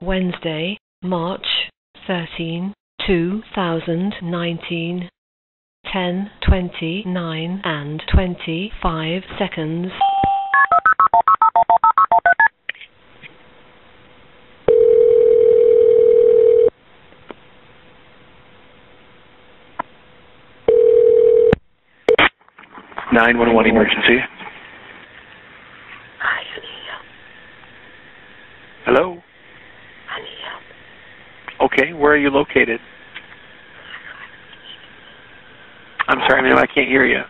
Wednesday, March 13, 2019, 10:29 and 25 seconds. (911) emergency. Hi, I need help. Hello? I need help. Okay, where are you located? I'm sorry, ma'am, I can't hear you.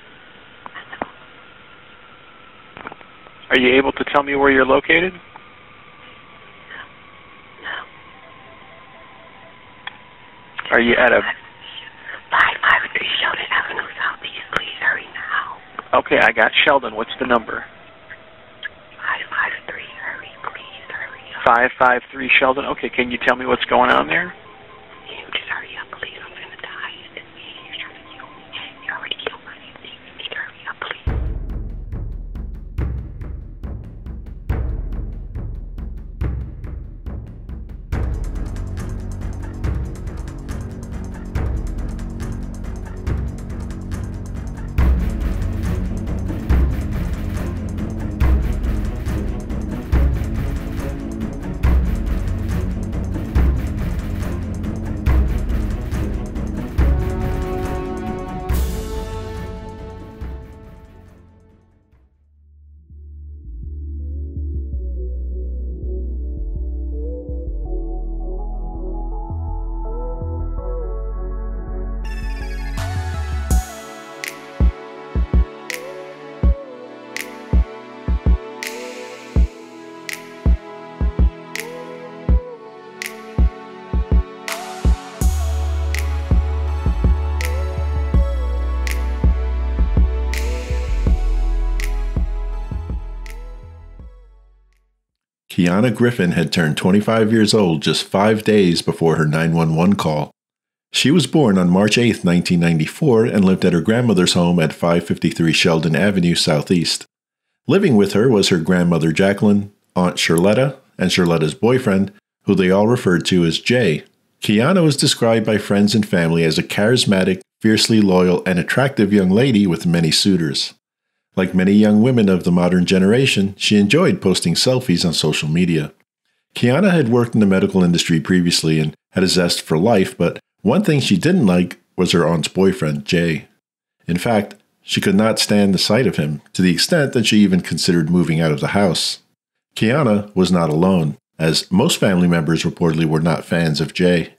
Are you able to tell me where you're located? No. Are you at a... 553 Sheldon Avenue Southeast. Please hurry now. Okay, I got Sheldon. What's the number? 553. Hurry, please hurry up. 553 Sheldon. Okay, can you tell me what's going on there? Can you just hurry up, please? I'm gonna die. You're trying to kill me. You already killed my name. You need to hurry up, please. Kiana Griffin had turned 25 years old just 5 days before her 911 call. She was born on March 8, 1994, and lived at her grandmother's home at 553 Sheldon Avenue Southeast. Living with her was her grandmother Jacqueline, Aunt Cherletta, and Cherletta's boyfriend, who they all referred to as Jay. Kiana was described by friends and family as a charismatic, fiercely loyal, and attractive young lady with many suitors. Like many young women of the modern generation, she enjoyed posting selfies on social media. Kiana had worked in the medical industry previously and had a zest for life, but one thing she didn't like was her aunt's boyfriend, Jay. In fact, she could not stand the sight of him, to the extent that she even considered moving out of the house. Kiana was not alone, as most family members reportedly were not fans of Jay.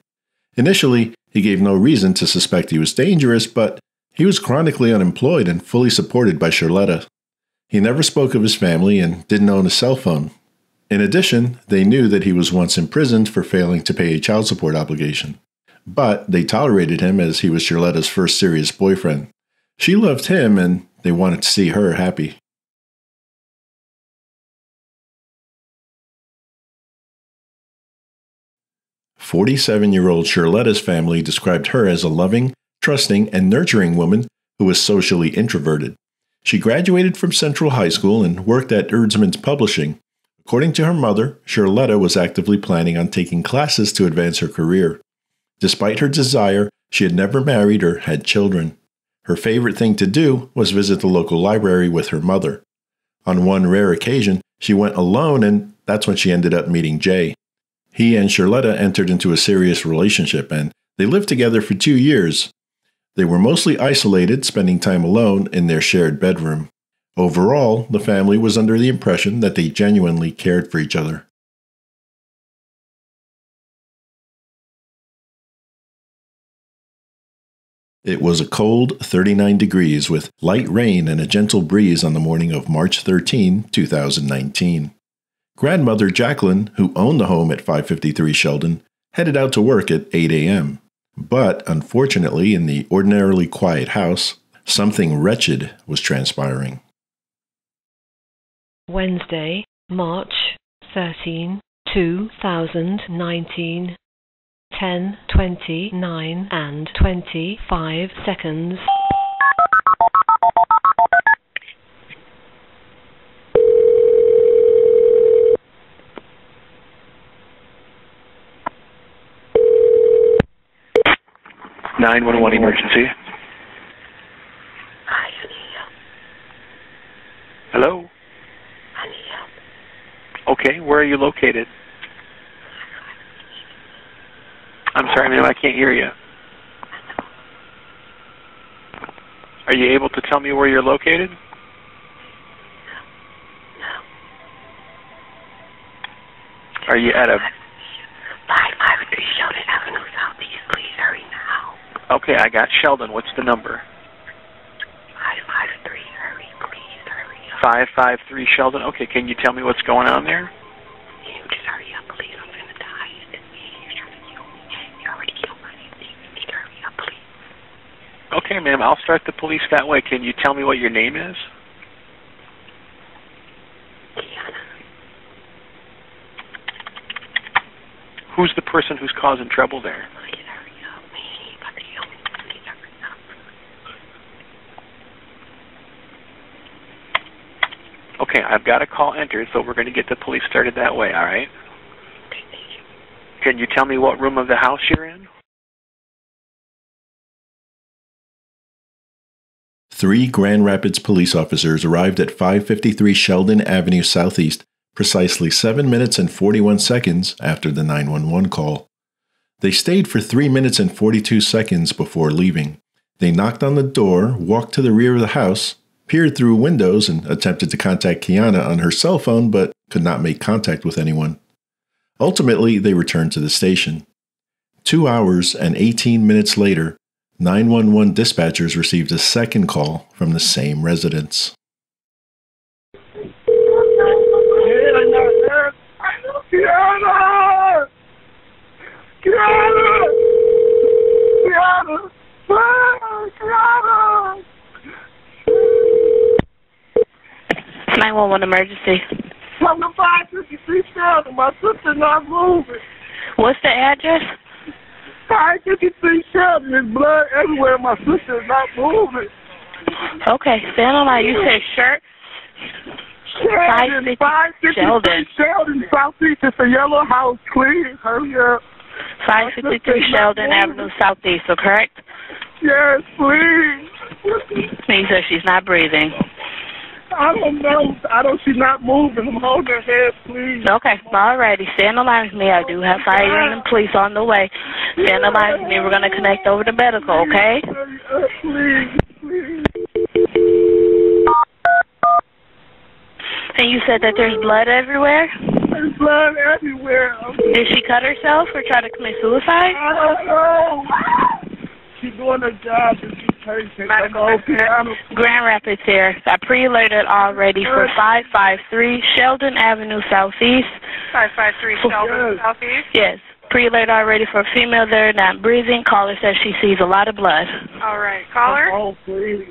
Initially, he gave no reason to suspect he was dangerous, but he was chronically unemployed and fully supported by Cherletta. He never spoke of his family and didn't own a cell phone. In addition, they knew that he was once imprisoned for failing to pay a child support obligation. But they tolerated him as he was Cherletta's first serious boyfriend. She loved him and they wanted to see her happy. "47-year-old Cherletta's family described her as a loving, trusting, and nurturing woman who was socially introverted. She graduated from Central High School and worked at Erdsman's Publishing. According to her mother, Cherletta was actively planning on taking classes to advance her career. Despite her desire, she had never married or had children. Her favorite thing to do was visit the local library with her mother. On one rare occasion, she went alone, and that's when she ended up meeting Jay. He and Cherletta entered into a serious relationship, and they lived together for 2 years. They were mostly isolated, spending time alone in their shared bedroom. Overall, the family was under the impression that they genuinely cared for each other. It was a cold 39 degrees with light rain and a gentle breeze on the morning of March 13, 2019. Grandmother Jacqueline, who owned the home at 553 Sheldon, headed out to work at 8 a.m. But, unfortunately, in the ordinarily quiet house, something wretched was transpiring. Wednesday, March 13, 2019, 10:29 and 25 seconds. 911 emergency. Hi, I need help. Hello? I need help. Okay, where are you located? I'm sorry, ma'am, I can't hear you. Are you able to tell me where you're located? No. Are you at a... 553 Sheldon Avenue Southeast. Please hurry now. Okay, I got Sheldon. What's the number? 553. Hurry, please hurry up. 553 Sheldon. Okay, can you tell me what's going on there? You just hurry up, please. I'm gonna die. You're trying to kill me. You already killed my auntie. You need to hurry up, please. Okay, ma'am, I'll start the police that way. Can you tell me what your name is? Kiana. Who's the person who's causing trouble there? Please hurry up. He's about to kill me. Please hurry up. Okay, I've got a call entered, so we're going to get the police started that way, all right? Okay, thank you. Can you tell me what room of the house you're in? 3 Grand Rapids police officers arrived at 553 Sheldon Avenue Southeast precisely 7 minutes and 41 seconds after the 911 call. They stayed for 3 minutes and 42 seconds before leaving. They knocked on the door, walked to the rear of the house, peered through windows, and attempted to contact Kiana on her cell phone but could not make contact with anyone. Ultimately, they returned to the station. 2 hours and 18 minutes later, 911 dispatchers received a second call from the same residence. Kiana! Kiana! Kiana! Kiana! 911 emergency. Come to 553 Sheldon. My sister's not moving. What's the address? 553 Sheldon. There's blood everywhere. My sister's not moving. Okay, stand on line. You said shirt? Sheldon. 553 Sheldon. Southeast. It's a yellow house. Please, hurry up. 553 Sheldon Avenue Southeast, so correct? Yes, please. You said she's not breathing. I don't know. She's not moving. I'm holding her head, please. Okay, alrighty. Stand on line with me. I do have fire and police on the way. Stand on line with me. We're going to connect over to medical, okay? Please, please. And you said that there's blood everywhere? There's blood everywhere. Did she cut herself or try to commit suicide? I don't know. She's doing her job and she's patient. Grand Rapids here. I pre-alerted already for 553 Sheldon Avenue Southeast. 553 Sheldon Southeast? Yes. Pre-alert already for a female there not breathing. Caller says she sees a lot of blood. All right. Caller? Oh, please.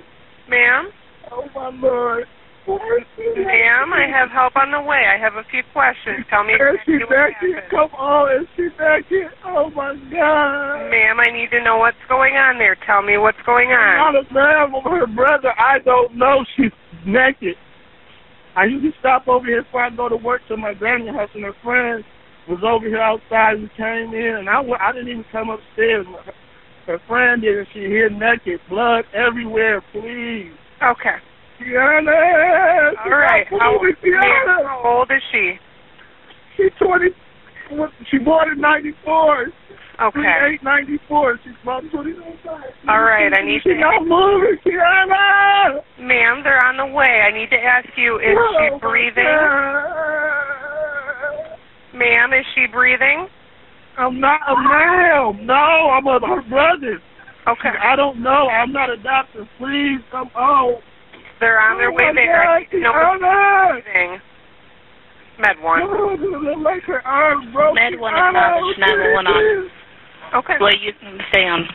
Ma'am? Oh, my Lord. Ma'am, I have help on the way. I have a few questions. Tell me exactly what happened. Come on, is she back here? Oh, my God. Ma'am, I need to know what's going on there. Tell me what's going on. Not a man with her brother. I don't know. She's naked. I usually stop over here before I go to work to my granny house, and her friend was over here outside. We came in, and I didn't even come upstairs. Her friend did, and she here naked. Blood everywhere, please. Okay. Kiana! All right. How old is she? She's 20. She born in 94. Okay. 94. She's about 20. All right. I need to. She's not moving, Kiana! Ma'am, they're on the way. I need to ask you, is she breathing? Ma'am, is she breathing? I'm not a ma'am. No, I'm her brother. Okay. I don't know. I'm not a doctor. Please come on. They're on their way there. I need to know what's breathing. Med 1. Like her arm broke. Med 1 established, 911 on. Okay. Well, you can stay on.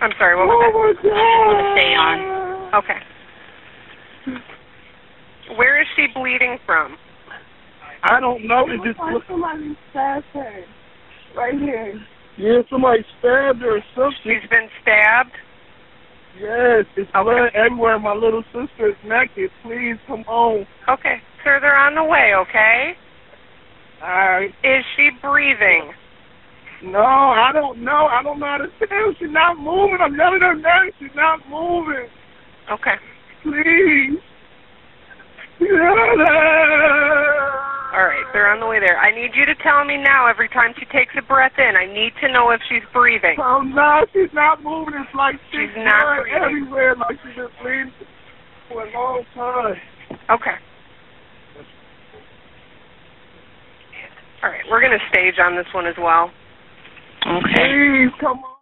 I'm sorry, what was that? You want to stay on. Okay. Where is she bleeding from? I don't know. It's just somebody stabbed her. Right here. Yeah, somebody stabbed her or something. She's been stabbed? Yes, it's blood everywhere. My little sister is naked. Please come home. Okay. Sir, they're on the way, okay? All right. Is she breathing? No, I don't know. I don't know how to tell. She's not moving. I'm yelling her name. She's not moving. Okay. Please. All right, they're on the way there. I need you to tell me now every time she takes a breath in. I need to know if she's breathing. Oh, no, she's not moving. It's like she's not breathing. Everywhere, like she's been bleeding for a long time. Okay. All right, we're going to stage on this one as well. Okay. Please, come on.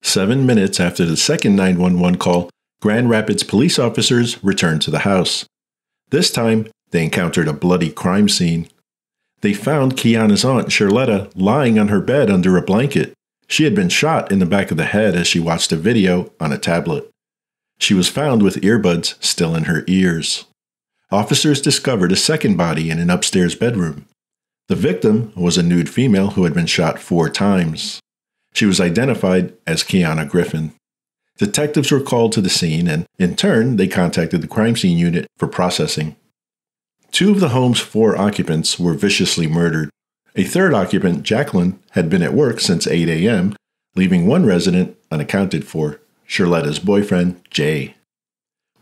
7 minutes after the second 911 call, Grand Rapids police officers returned to the house. This time, they encountered a bloody crime scene. They found Kiana's aunt, Cherletta, lying on her bed under a blanket. She had been shot in the back of the head as she watched a video on a tablet. She was found with earbuds still in her ears. Officers discovered a second body in an upstairs bedroom. The victim was a nude female who had been shot 4 times. She was identified as Kiana Griffin. Detectives were called to the scene and, in turn, they contacted the crime scene unit for processing. 2 of the home's 4 occupants were viciously murdered. A third occupant, Jacqueline, had been at work since 8 a.m., leaving one resident unaccounted for, Cherletta's boyfriend, Jay.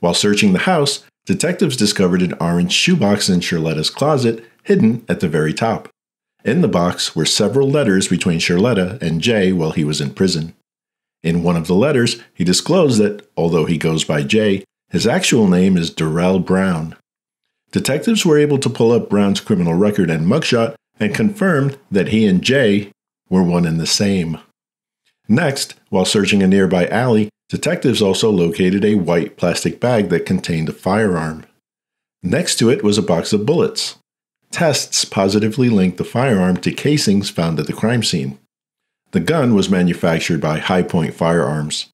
While searching the house, detectives discovered an orange shoebox in Cherletta's closet, hidden at the very top. In the box were several letters between Cherletta and Jay while he was in prison. In one of the letters, he disclosed that, although he goes by Jay, his actual name is Derrell Brown. Detectives were able to pull up Brown's criminal record and mugshot and confirmed that he and Jay were one and the same. Next, while searching a nearby alley, detectives also located a white plastic bag that contained a firearm. Next to it was a box of bullets. Tests positively linked the firearm to casings found at the crime scene. The gun was manufactured by High Point Firearms.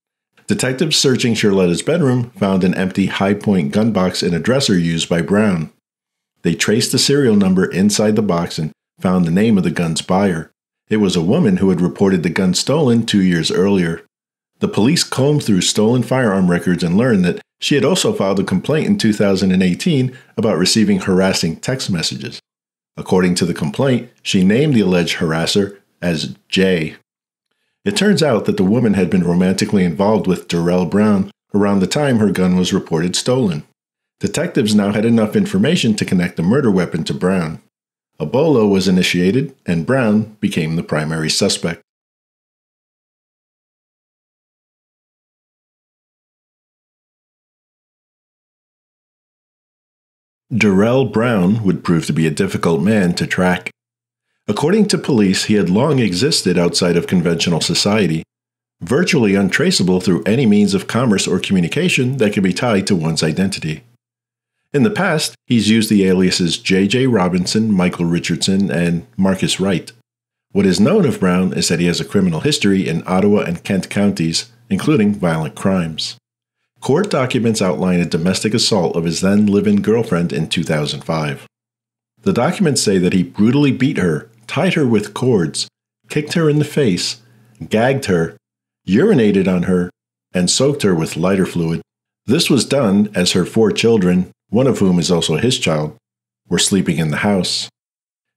Detectives searching Cherletta's bedroom found an empty High Point gun box in a dresser used by Brown. They traced the serial number inside the box and found the name of the gun's buyer. It was a woman who had reported the gun stolen 2 years earlier. The police combed through stolen firearm records and learned that she had also filed a complaint in 2018 about receiving harassing text messages. According to the complaint, she named the alleged harasser as Jay. It turns out that the woman had been romantically involved with Derrell Brown around the time her gun was reported stolen. Detectives now had enough information to connect the murder weapon to Brown. A bolo was initiated, and Brown became the primary suspect. Derrell Brown would prove to be a difficult man to track. According to police, he had long existed outside of conventional society, virtually untraceable through any means of commerce or communication that could be tied to one's identity. In the past, he's used the aliases J.J. Robinson, Michael Richardson, and Marcus Wright. What is known of Brown is that he has a criminal history in Ottawa and Kent counties, including violent crimes. Court documents outline a domestic assault of his then live-in girlfriend in 2005. The documents say that he brutally beat her, tied her with cords, kicked her in the face, gagged her, urinated on her, and soaked her with lighter fluid. This was done as her 4 children, one of whom is also his child, were sleeping in the house.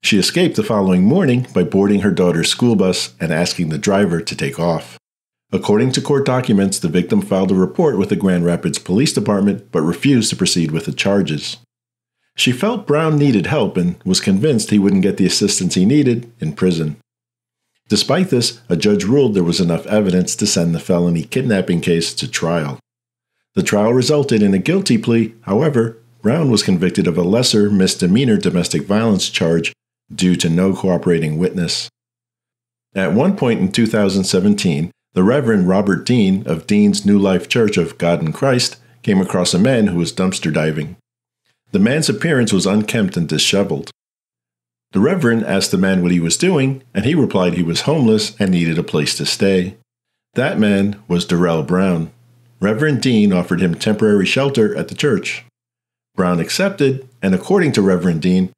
She escaped the following morning by boarding her daughter's school bus and asking the driver to take off. According to court documents, the victim filed a report with the Grand Rapids Police Department but refused to proceed with the charges. She felt Brown needed help and was convinced he wouldn't get the assistance he needed in prison. Despite this, a judge ruled there was enough evidence to send the felony kidnapping case to trial. The trial resulted in a guilty plea. However, Brown was convicted of a lesser misdemeanor domestic violence charge due to no cooperating witness. At one point in 2017, the Reverend Robert Dean of Dean's New Life Church of God in Christ came across a man who was dumpster diving. The man's appearance was unkempt and disheveled. The Reverend asked the man what he was doing, and he replied he was homeless and needed a place to stay. That man was Derrell Brown. Reverend Dean offered him temporary shelter at the church. Brown accepted, and according to Reverend Dean,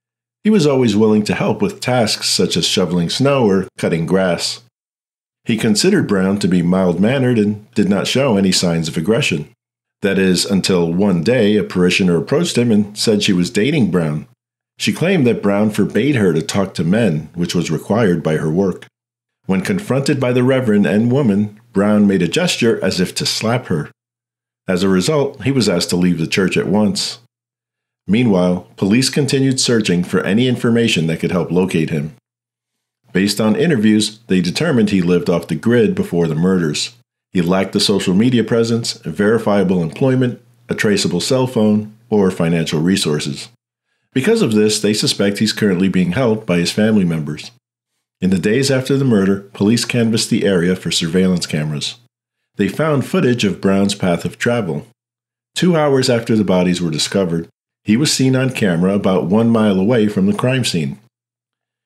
he was always willing to help with tasks such as shoveling snow or cutting grass. He considered Brown to be mild-mannered and did not show any signs of aggression. That is, until one day a parishioner approached him and said she was dating Brown. She claimed that Brown forbade her to talk to men, which was required by her work. When confronted by the Reverend and woman, Brown made a gesture as if to slap her. As a result, he was asked to leave the church at once. Meanwhile, police continued searching for any information that could help locate him. Based on interviews, they determined he lived off the grid before the murders. He lacked a social media presence, verifiable employment, a traceable cell phone, or financial resources. Because of this, they suspect he's currently being held by his family members. In the days after the murder, police canvassed the area for surveillance cameras. They found footage of Brown's path of travel. 2 hours after the bodies were discovered, he was seen on camera about 1 mile away from the crime scene.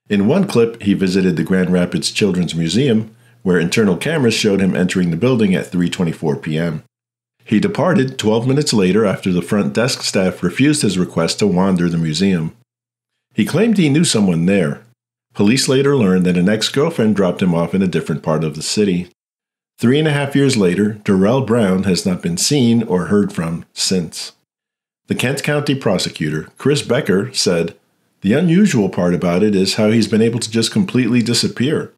In one clip, he visited the Grand Rapids Children's Museum, where internal cameras showed him entering the building at 3:24 p.m. He departed 12 minutes later after the front desk staff refused his request to wander the museum. He claimed he knew someone there. Police later learned that an ex-girlfriend dropped him off in a different part of the city. 3.5 years later, Derrell Brown has not been seen or heard from since. The Kent County prosecutor, Chris Becker, said, "The unusual part about it is how he's been able to just completely disappear.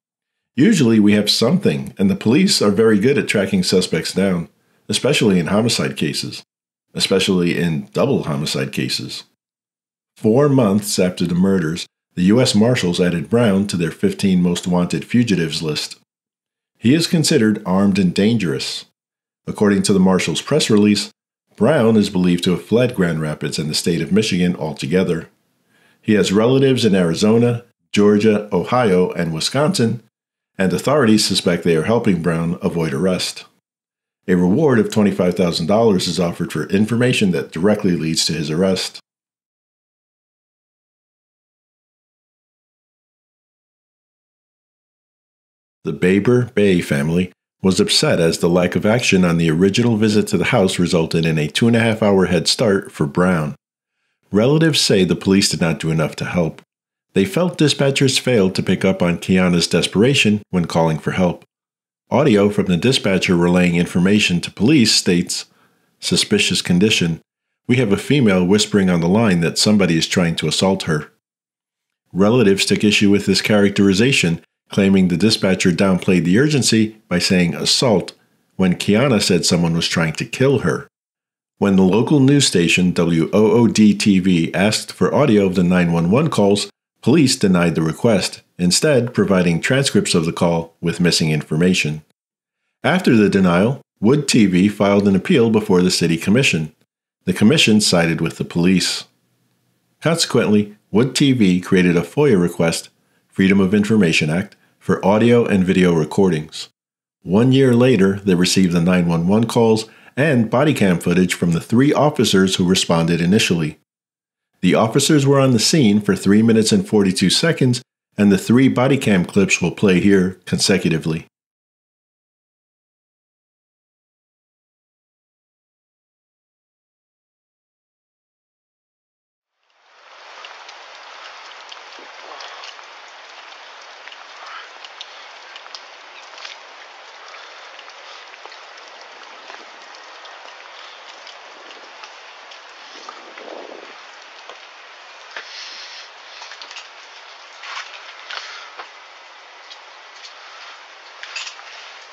Usually we have something, and the police are very good at tracking suspects down, especially in homicide cases, especially in double homicide cases." 4 months after the murders, the U.S. Marshals added Brown to their 15 most wanted fugitives list. He is considered armed and dangerous. According to the Marshals' press release, Brown is believed to have fled Grand Rapids and the state of Michigan altogether. He has relatives in Arizona, Georgia, Ohio, and Wisconsin, and authorities suspect they are helping Brown avoid arrest. A reward of $25,000 is offered for information that directly leads to his arrest. The Baber-Bey family was upset as the lack of action on the original visit to the house resulted in a 2.5-hour head start for Brown. Relatives say the police did not do enough to help. They felt dispatchers failed to pick up on Kiana's desperation when calling for help. Audio from the dispatcher relaying information to police states, "Suspicious condition. We have a female whispering on the line that somebody is trying to assault her." Relatives took issue with this characterization, claiming the dispatcher downplayed the urgency by saying assault when Kiana said someone was trying to kill her. When the local news station WOOD-TV asked for audio of the 911 calls, police denied the request, instead providing transcripts of the call with missing information. After the denial, Wood TV filed an appeal before the city commission. The commission sided with the police. Consequently, Wood TV created a FOIA request, Freedom of Information Act, for audio and video recordings. 1 year later, they received the 911 calls and body cam footage from the 3 officers who responded initially. The officers were on the scene for 3 minutes and 42 seconds, and the 3 body cam clips will play here consecutively.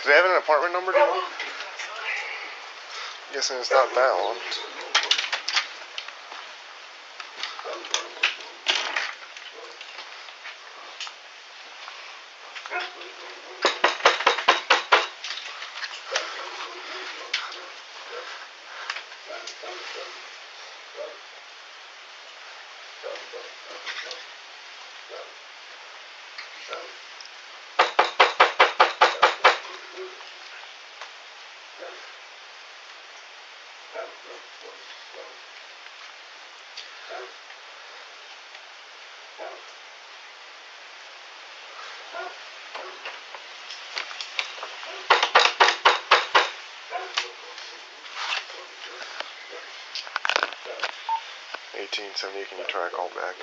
Do they have an apartment number? Guessing it's not that one. $18.70. Can you try a call back?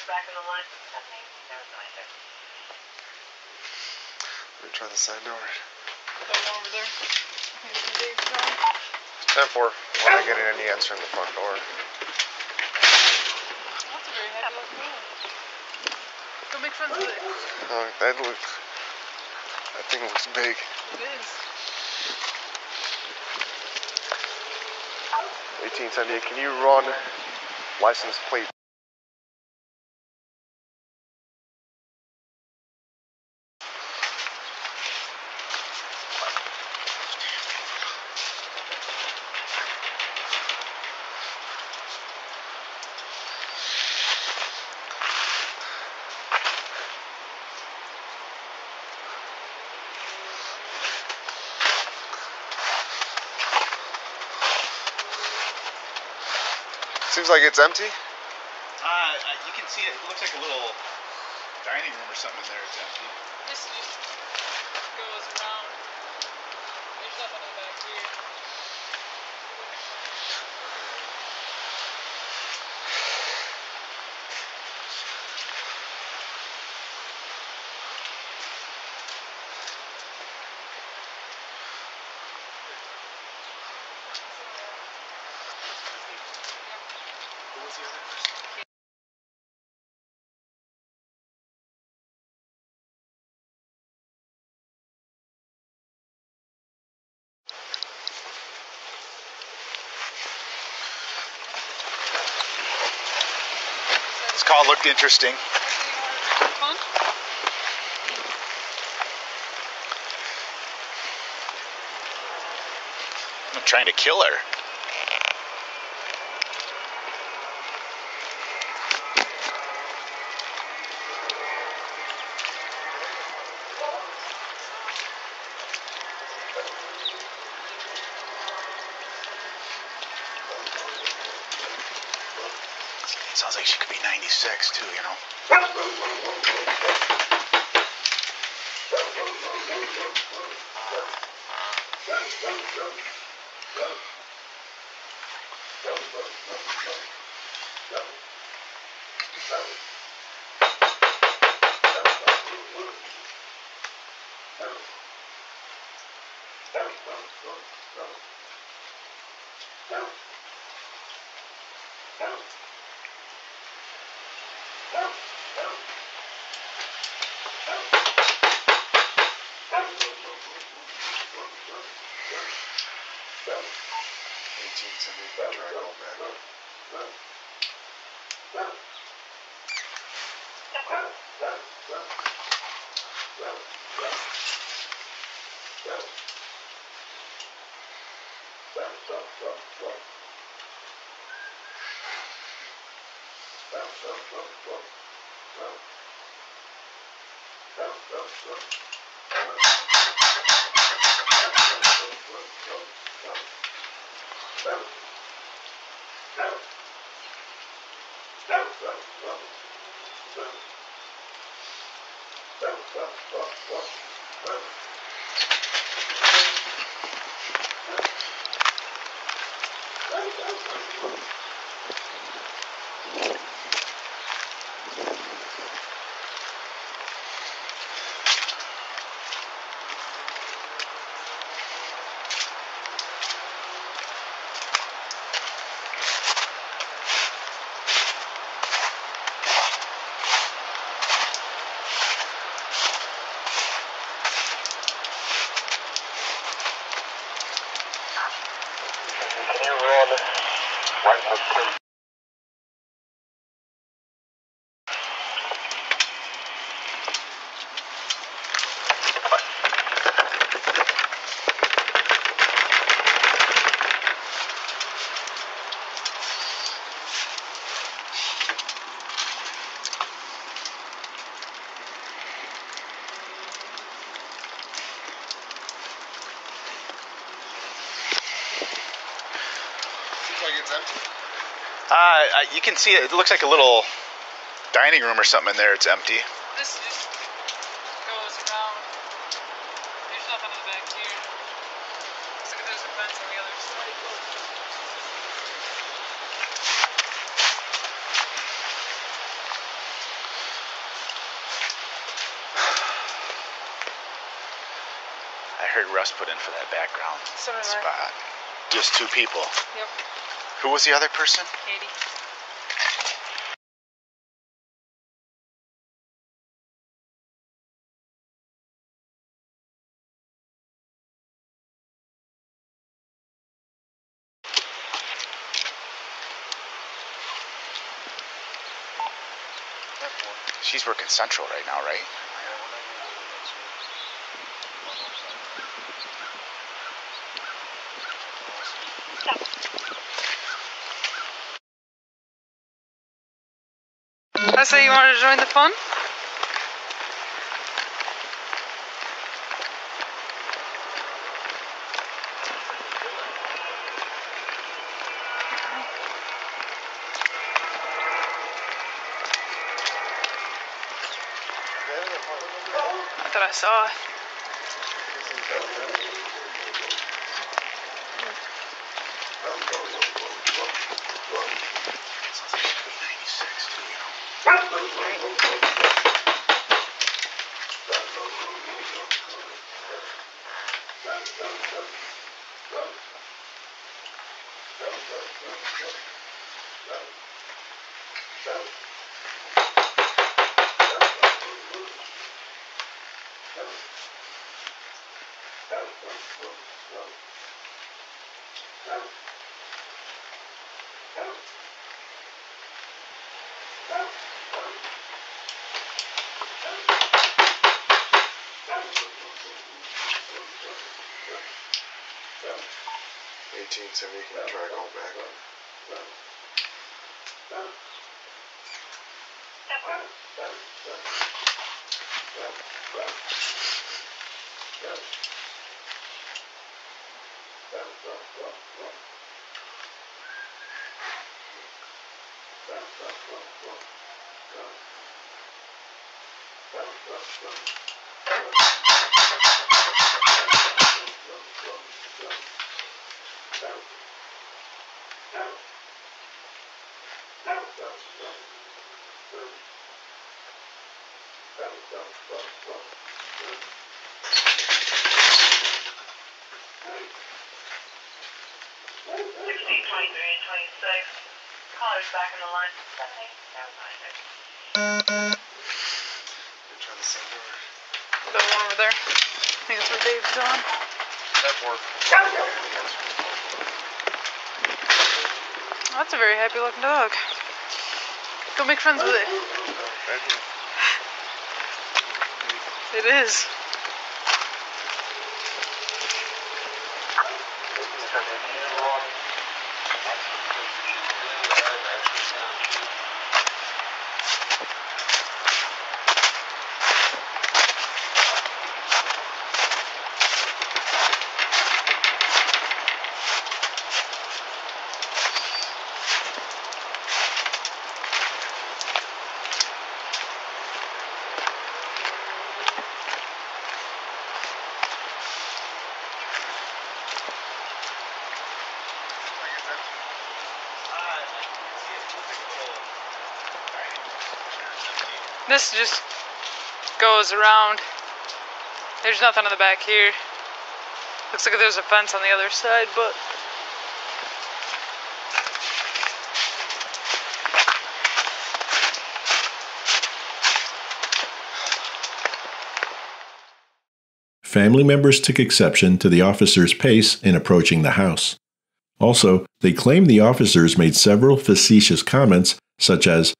Back in the line. Let me try the side door. The one over there. 10-4. We're not getting any answer in the front door. That's a very heavy looking room. Go make friends with it. Oh, that thing looks big. It is. 1878, can you run license plate? Seems like it's empty. You can see it. It looks like a little dining room or something in there. It's empty. This just goes around. There's nothing in the back here. Who was the other person? This call looked interesting. I'm trying to kill her. It sounds like she could be 96 too, you know. you can see it. It looks like a little dining room or something in there. It's empty. This just goes around. There's nothing in the back here. Looks like there's a fence on the other side. I heard Russ put in for that background spot. Just 2 people. Yep. Who was the other person? Katie. She's working Central right now, right? I say you wanted to join the fun? I thought I saw it. Can you try to call back? Back in the line. The one over there. I think that's where Dave's on. That worked. Oh, that's a very happy looking dog. Go make friends with it. It is. This just goes around. There's nothing in the back here. Looks like there's a fence on the other side, but Family members took exception to the officers' pace in approaching the house. Also, they claimed the officers made several facetious comments, such as,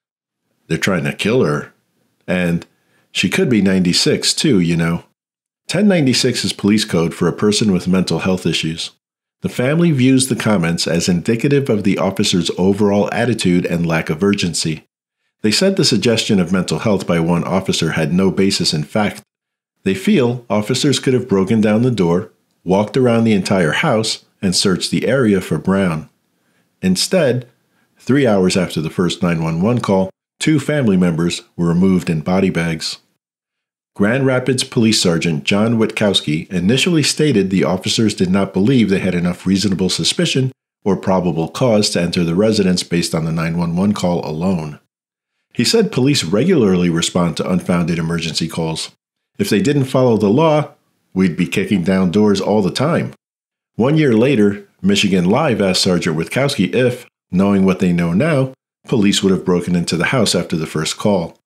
"They're trying to kill her," and "She could be 96 too, you know." 1096 is police code for a person with mental health issues. The family views the comments as indicative of the officer's overall attitude and lack of urgency. They said the suggestion of mental health by one officer had no basis in fact. They feel officers could have broken down the door, walked around the entire house, and searched the area for Brown. Instead, 3 hours after the first 911 call, 2 family members were removed in body bags. Grand Rapids Police Sergeant John Witkowski initially stated the officers did not believe they had enough reasonable suspicion or probable cause to enter the residence based on the 911 call alone. He said police regularly respond to unfounded emergency calls. If they didn't follow the law, we'd be kicking down doors all the time. 1 year later, Michigan Live asked Sergeant Witkowski if, knowing what they know now, police would have broken into the house after the first call.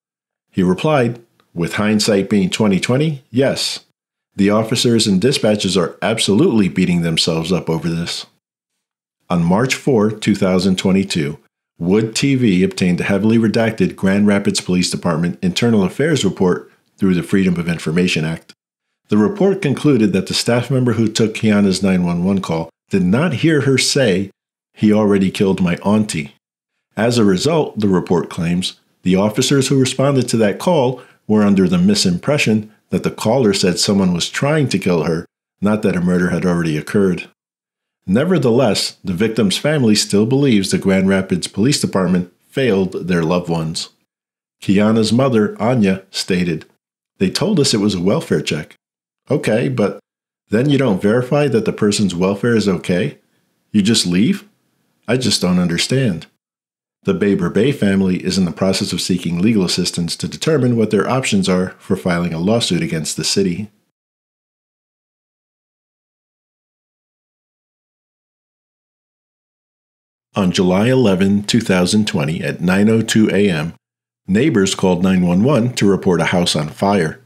He replied, "With hindsight being 20/20, yes. The officers and dispatchers are absolutely beating themselves up over this." On March 4, 2022, Wood TV obtained a heavily redacted Grand Rapids Police Department Internal Affairs report through the Freedom of Information Act. The report concluded that the staff member who took Kiana's 911 call did not hear her say, "He already killed my auntie." As a result, the report claims, the officers who responded to that call were under the misimpression that the caller said someone was trying to kill her, not that a murder had already occurred. Nevertheless, the victim's family still believes the Grand Rapids Police Department failed their loved ones. Kiana's mother, Anya, stated, "They told us it was a welfare check." Okay, but then you don't verify that the person's welfare is okay? You just leave? I just don't understand. The Baber-Bey family is in the process of seeking legal assistance to determine what their options are for filing a lawsuit against the city. On July 11, 2020 at 9:02 a.m., neighbors called 911 to report a house on fire.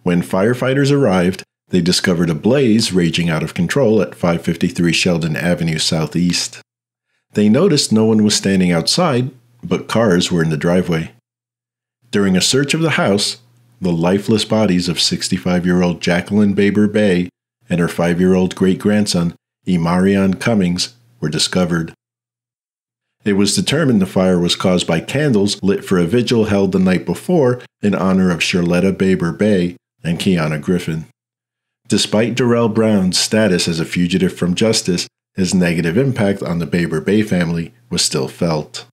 When firefighters arrived, they discovered a blaze raging out of control at 553 Sheldon Avenue Southeast. They noticed no one was standing outside, but cars were in the driveway. During a search of the house, the lifeless bodies of 65-year-old Jacqueline Baber-Bey and her 5-year-old great-grandson, Imarion Cummings, were discovered. It was determined the fire was caused by candles lit for a vigil held the night before in honor of Cherletta Baber-Bey and Kiana Griffin. Despite Derrell Brown's status as a fugitive from justice, his negative impact on the Baber-Bey family was still felt.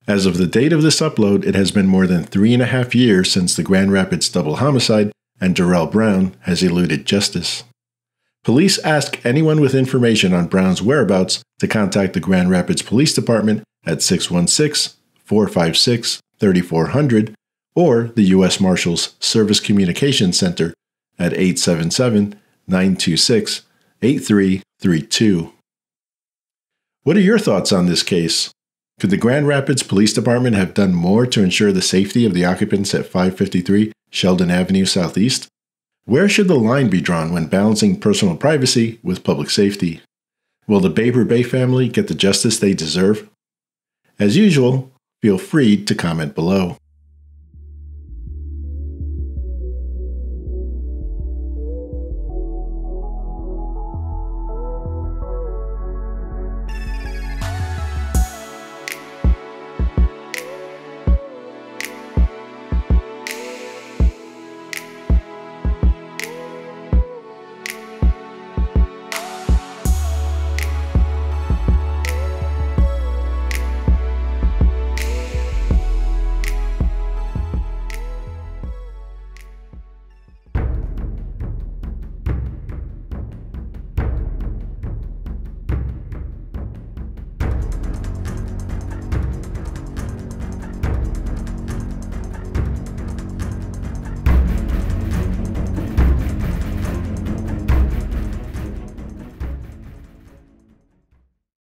As of the date of this upload, it has been more than 3.5 years since the Grand Rapids double homicide, and Derrell Brown has eluded justice. Police ask anyone with information on Brown's whereabouts to contact the Grand Rapids Police Department at 616-456-3400 or the U.S. Marshals Service Communications Center at 877-926-8332. What are your thoughts on this case? Could the Grand Rapids Police Department have done more to ensure the safety of the occupants at 553 Sheldon Avenue Southeast? Where should the line be drawn when balancing personal privacy with public safety? Will the Baber-Bey family get the justice they deserve? As usual, feel free to comment below.